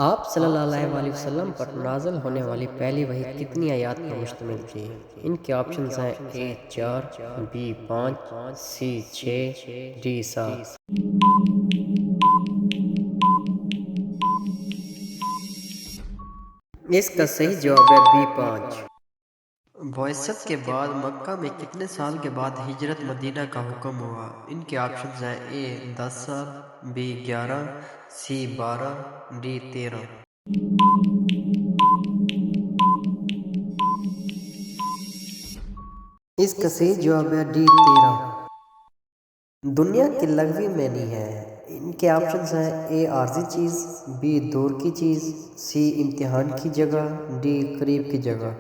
آپ صلی اللہ علیہ وسلم پر نازل ہونے والی پہلی وحی کتنی آیات پر مشتمل تھی؟ ان کے آپشنز ہیں اے 4، بی 5، سی 6، ڈی 7۔ اس کا صحیح جواب ہے بی 5۔ بعثت کے بعد مکہ میں کتنے سال کے بعد ہجرت مدینہ کا حکم ہوا؟ ان کے آپشنز ہیں اے 10 سال، بی 11، سی 12، ڈی 13۔ اس کا صحیح جواب ہے ڈی 13۔ دنیا کی لغوی معنی ہے۔ ان کے آپشنز ہیں اے عارضی چیز، بی دور کی چیز، سی امتحان کی جگہ، ڈی قریب کی جگہ۔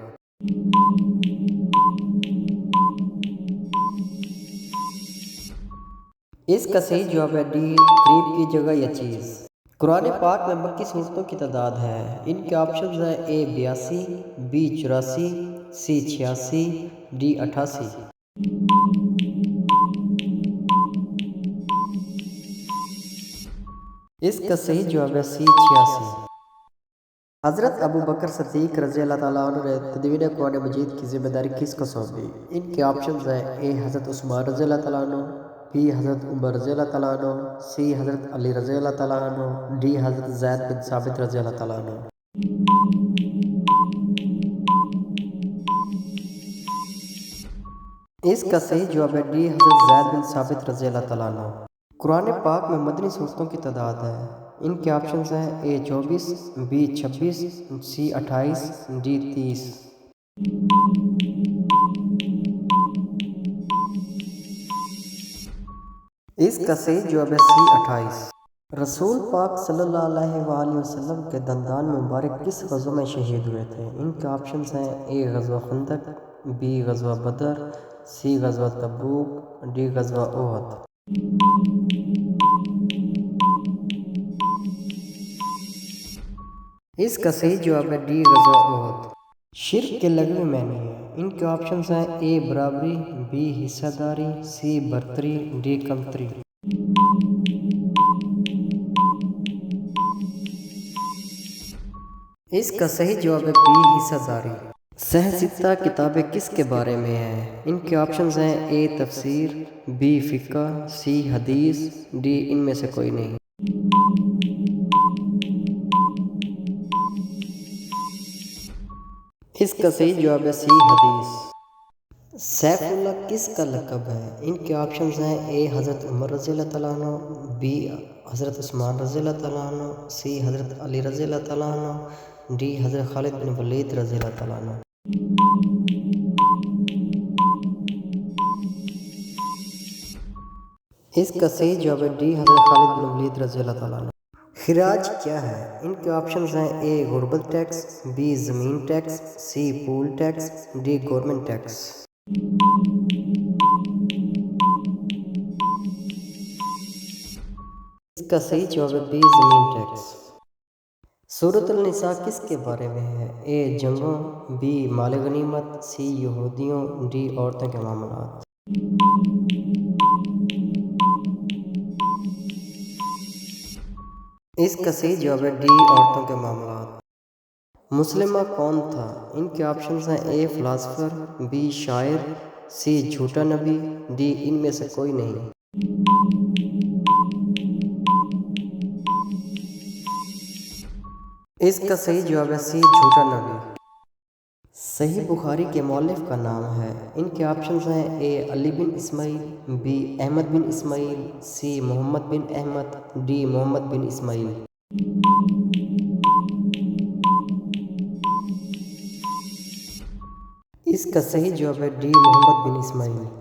اس کا صحیح جواب ہے ڈی قریب کی جگہ یا چیز۔ قرآن پاک میں مکی صورتوں کی تعداد ہے۔ ان کے آپشنز ہیں اے 82، بی 84، سی 86، ڈی 88۔ اس کا صحیح جواب ہے سی 86۔ حضرت ابو بکر صدیق رضی اللہ تعالیٰ عنہ نے تدوین قرآن مجید کی ذمہ داری کس کو سونپی؟ ان کے آپشنز ہیں اے حضرت عثمان رضی اللہ تعالیٰ عنہ، بی حضرت عمر رضی اللہ تعالیٰ عنہ، سی حضرت علی رضی اللہ تعالیٰ عنہ، ڈی حضرت زید بن ثابت رضی اللہ تعالیٰ عنہ۔ اس کا صحیح جواب ہے ڈی حضرت زید بن ثابت رضی اللہ تعالیٰ عنہ۔ قرآن پاک میں مدنی صورتوں کی تعداد ہے۔ ان کے آپشنز ہیں اے 24، بی 26، سی 28، ڈی 30۔ اس کا صحیح جواب ہے سی 28۔ رسول پاک صلی اللہ علیہ وآلہ وسلم کے دندان مبارک کس غزوہ میں شہید ہوئے تھے؟ ان کے آپشنز ہیں اے غزوہ خندق، بی غزوہ بدر، سی غزوہ تبوک، ڈی غزوہ احد۔ اس کا صحیح جواب ہے ڈی غزوہ احد۔ شرک کے لغوی معنی ہے۔ ان کے آپشنز ہیں اے برابری، بی حصہ داری، سی برتری، ڈی کمتری۔ اس کا صحیح جواب ہے بی حصہ داری۔ صحیح ستہ کتابیں کس کے بارے میں ہیں؟ ان کے آپشنز ہیں اے تفسیر، بی فقہ، سی حدیث، ڈی ان میں سے کوئی نہیں۔ اس کا صحیح جواب ہے سی حدیث۔ سیف اللہ کس کا لقب ہے؟ ان کے آپشنز ہیں اے حضرت عمر رضی اللہ تعالیٰ عنہ، بی حضرت عثمان رضی اللہ تعالیٰ عنہ، سی حضرت علی رضی اللہ تعالیٰ عنہ، ڈی حضرت خالد بن ولید رضی اللہ تعالیٰ عنہ۔ اس کا صحیح جواب ہے ڈی حضرت خالد بن ولید رضی اللہ تعالیٰ عنہ۔ خراج کیا ہے؟ ان کے آپشنز ہیں اے غربت ٹیکس، بی زمین ٹیکس، سی پول ٹیکس، ڈی گورنمنٹ ٹیکس۔ اس کا صحیح جواب ہے بی زمین ٹیکس۔ سورۃ النساء کس کے بارے میں ہے؟ اے جنگوں، بی مال غنیمت، سی یہودیوں، ڈی عورتوں کے معاملات۔ اس کا صحیح جواب ہے ڈی عورتوں کے معاملات۔ مسلمہ کون تھا؟ ان کے آپشنز ہیں اے فلاسفر، بی شاعر، سی جھوٹا نبی، ڈی ان میں سے کوئی نہیں۔ اس کا صحیح جواب ہے سی جھوٹا نبی۔ صحیح بخاری کے مؤلف کا نام ہے۔ ان کے آپشنز ہیں A Ali bin Ismail, B Ahmad bin Ismail, C Muhammad bin Ahmad, D Muhammad bin Ismail. اس کا صحیح جواب ہے ڈی محمد بن اسماعیل۔